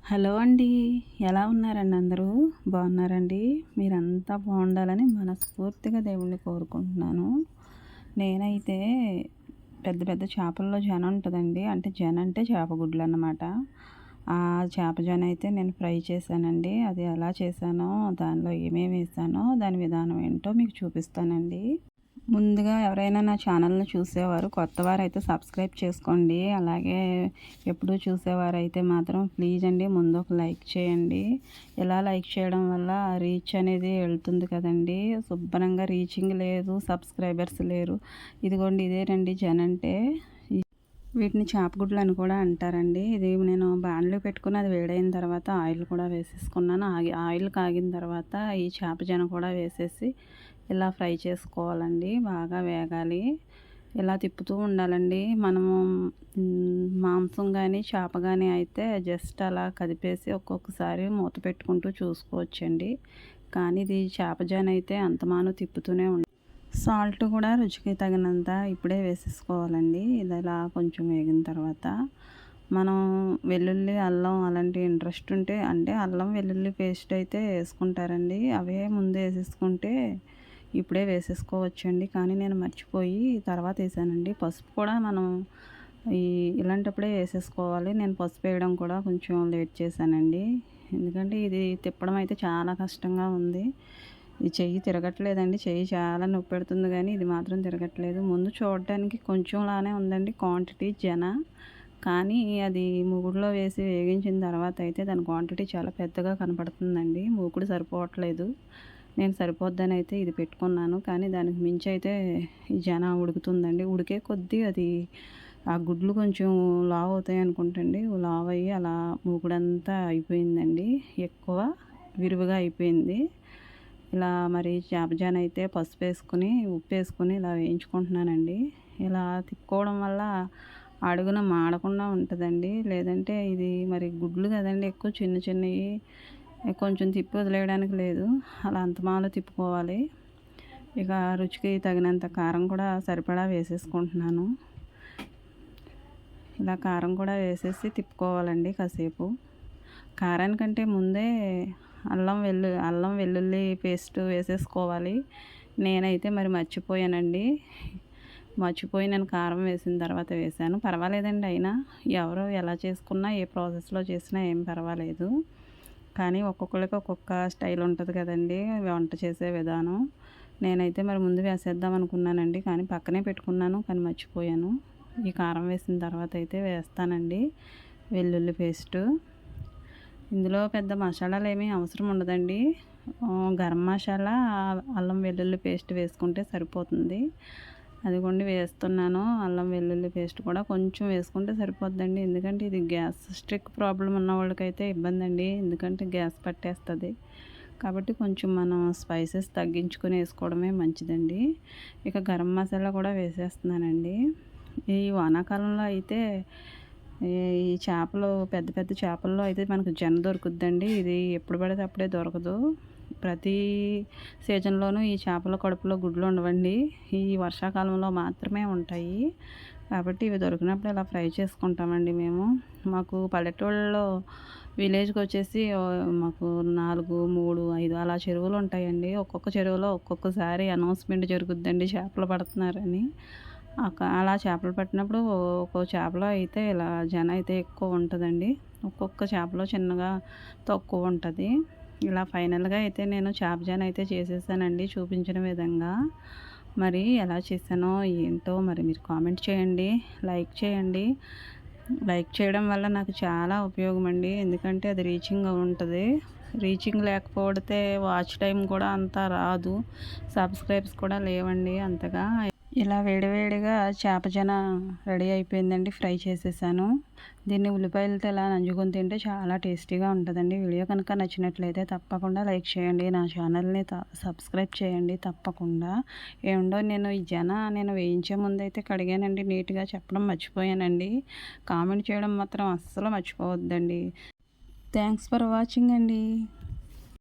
Hello అండి. ఎలా ఉన్నారండి అందరూ? బాగున్నారండి? మీరంతా బాగుండాలని మనస్ఫూర్తిగా దేవుణ్ణి కోరుకుంటున్నాను. నేనైతే పెద్ద పెద్ద చేపల్లో జన ఉంటుందండి. అంటే జన అంటే చేప గుడ్లు అన్నమాట. ఆ చేప జన అయితే నేను ఫ్రై చేశానండి. అది ఎలా చేశానో, దానిలో ఏమేమి వేసానో, దాని విధానం ఏంటో మీకు చూపిస్తానండి. ముందుగా ఎవరైనా నా ఛానల్ని చూసేవారు కొత్తవారైతే సబ్స్క్రైబ్ చేసుకోండి. అలాగే ఎప్పుడూ చూసేవారైతే మాత్రం ప్లీజ్ అండి ముందు ఒక లైక్ చేయండి. ఇలా లైక్ చేయడం వల్ల రీచ్ అనేది వెళ్తుంది కదండి. శుభ్రంగా రీచింగ్ లేదు, సబ్స్క్రైబర్స్ లేరు. ఇదిగోండి ఇదేనండి జనంటే. వీటిని చేపగుడ్లు అని కూడా అంటారండి. ఇది నేను బాణలో పెట్టుకుని అది వేడైన తర్వాత ఆయిల్ కూడా వేసేసుకున్నాను. ఆయిల్ కాగిన తర్వాత ఈ చేప జన కూడా వేసేసి ఇలా ఫ్రై చేసుకోవాలండి. బాగా వేగాలి. ఇలా తిప్పుతూ ఉండాలండి. మనము మాంసం కానీ చేప కానీ అయితే జస్ట్ అలా కదిపేసి ఒక్కొక్కసారి మూత పెట్టుకుంటూ చూసుకోవచ్చండి. కానీ ఇది చేప జన అయితే అంతమాను తిప్పుతూనే ఉండాలి. సాల్ట్ కూడా రుచికి తగినంత ఇప్పుడే వేసేసుకోవాలండి. ఇది ఇలా కొంచెం వేగిన తర్వాత మనం వెల్లుల్లి అల్లం అలాంటి ఇంట్రెస్ట్ ఉంటే అంటే అల్లం వెల్లుల్లి పేస్ట్ అయితే వేసుకుంటారండి. అవే ముందే వేసేసుకుంటే ఇప్పుడే వేసేసుకోవచ్చండి. కానీ నేను మర్చిపోయి తర్వాత వేసానండి. పసుపు కూడా మనం ఇలాంటప్పుడే వేసేసుకోవాలి. నేను పసుపు వేయడం కూడా కొంచెం లేట్ చేశానండి. ఎందుకంటే ఇది తిప్పడం అయితే చాలా కష్టంగా ఉంది. ఈ చెయ్యి తిరగట్లేదండి. చెయ్యి చాలా నొప్పి పెడుతుంది కానీ ఇది మాత్రం తిరగట్లేదు. ముందు చూడడానికి కొంచెంలానే ఉందండి క్వాంటిటీ జన. కానీ అది మూకుడులో వేసి వేగించిన తర్వాత అయితే దాని క్వాంటిటీ చాలా పెద్దగా కనపడుతుందండి. మూకుడు సరిపోవట్లేదు. నేను సరిపోద్దని అయితే ఇది పెట్టుకున్నాను. కానీ దానికి మించి అయితే ఈ జన ఉడుకుతుందండి. ఉడికే కొద్దీ అది ఆ గుడ్లు కొంచెం లావు అవుతాయి అనుకుంటండి. లావు అయ్యి అలా మూకుడంతా అయిపోయిందండి. ఎక్కువ విరువుగా అయిపోయింది. ఇలా మరి చేప జాన అయితే పసుపు వేసుకుని ఉప్పు వేసుకుని ఇలా వేయించుకుంటున్నానండి. ఇలా తిప్పుకోవడం వల్ల అడుగున మాడకుండా ఉంటుందండి. లేదంటే ఇది మరి గుడ్లు కదండి, ఎక్కువ చిన్న చిన్నవి కొంచెం తిప్పి వదిలేయడానికి లేదు. అలా అంతమాలో తిప్పుకోవాలి. ఇక రుచికి తగినంత కారం కూడా సరిపడా వేసేసుకుంటున్నాను. ఇలా కారం కూడా వేసేసి తిప్పుకోవాలండి కాసేపు. కారానికంటే ముందే అల్లం వెల్లుల్లి పేస్ట్ వేసేసుకోవాలి. నేనైతే మరి మర్చిపోయానండి. మర్చిపోయి నేను కారం వేసిన తర్వాత వేసాను. పర్వాలేదండి, అయినా ఎవరు ఎలా చేసుకున్నా ఏ ప్రాసెస్లో చేసినా ఏం పర్వాలేదు. కానీ ఒక్కొక్కరికి ఒక్కొక్క స్టైల్ ఉంటుంది కదండి వంట చేసే విధానం. నేనైతే మరి ముందు వేసేద్దాం అనుకున్నానండి. కానీ పక్కనే పెట్టుకున్నాను, కానీ మర్చిపోయాను. ఈ కారం వేసిన తర్వాత అయితే వేస్తానండి వెల్లుల్లి పేస్టు. ఇందులో పెద్ద మసాలాలు ఏమీ అవసరం ఉండదండి. గరం మసాలా, అల్లం వెల్లుల్లి పేస్ట్ వేసుకుంటే సరిపోతుంది. అదిగోండి వేస్తున్నాను. అల్లం వెల్లుల్లి పేస్ట్ కూడా కొంచెం వేసుకుంటే సరిపోద్దండి. ఎందుకంటే ఇది గ్యాస్ స్ట్రిక్ ప్రాబ్లం ఉన్న వాళ్ళకైతే ఇబ్బంది అండి. ఎందుకంటే గ్యాస్ పట్టేస్తుంది. కాబట్టి కొంచెం మనం స్పైసెస్ తగ్గించుకొని వేసుకోవడమే మంచిదండి. ఇక గరం మసాలా కూడా వేసేస్తున్నానండి. ఈ వానాకాలంలో అయితే ఈ చేపలు పెద్ద పెద్ద చేపల్లో అయితే మనకు జన దొరుకుద్దండి. ఇది ఎప్పుడు పడితే అప్పుడే దొరకదు. ప్రతి సీజన్లోనూ ఈ చేపల కడుపులో గుడ్లు ఉండవండి. ఈ వర్షాకాలంలో మాత్రమే ఉంటాయి. కాబట్టి ఇవి దొరికినప్పుడు ఇలా ఫ్రై చేసుకుంటామండి మేము. మాకు పల్లెటూళ్ళలో విలేజ్కి వచ్చేసి మాకు 4, 3, 5 అలా చెరువులు ఉంటాయండి. ఒక్కొక్క చెరువులో ఒక్కొక్కసారి అనౌన్స్మెంట్ జరుగుద్దండి చేపలు పడుతున్నారని. అలా చేపలు పట్టినప్పుడు ఒక్కో చేపలో అయితే ఇలా జన అయితే ఎక్కువ ఉంటుందండి. ఒక్కొక్క చేపలో చిన్నగా తక్కువ ఉంటుంది. ఇలా ఫైనల్గా అయితే నేను చేప జన అయితే చేసేసానండి చూపించిన విధంగా. మరి ఎలా చేశానో ఏంటో మరి మీరు కామెంట్ చేయండి, లైక్ చేయండి. లైక్ చేయడం వల్ల నాకు చాలా ఉపయోగం అండి. ఎందుకంటే అది రీచింగ్ ఉంటుంది. రీచింగ్ లేకపోతే వాచ్ టైం కూడా అంతా రాదు. సబ్స్క్రైబ్స్ కూడా లేవండి అంతగా. ఇలా వేడివేడిగా చేప జన రెడీ అయిపోయిందండి. ఫ్రై చేసేసాను. దీన్ని ఉల్లిపాయలతో ఇలా నంజుకొని తింటే చాలా టేస్టీగా ఉంటుందండి. వీడియో కనుక నచ్చినట్లయితే తప్పకుండా లైక్ చేయండి. నా ఛానల్ని సబ్స్క్రైబ్ చేయండి తప్పకుండా. ఏముండో ఈ జన నేను వేయించే ముందు అయితే కడిగానండి, నీట్గా చెప్పడం మర్చిపోయానండి. కామెంట్ చేయడం మాత్రం అస్సలు మర్చిపోవద్దండి. థ్యాంక్స్ ఫర్ వాచింగ్ అండి.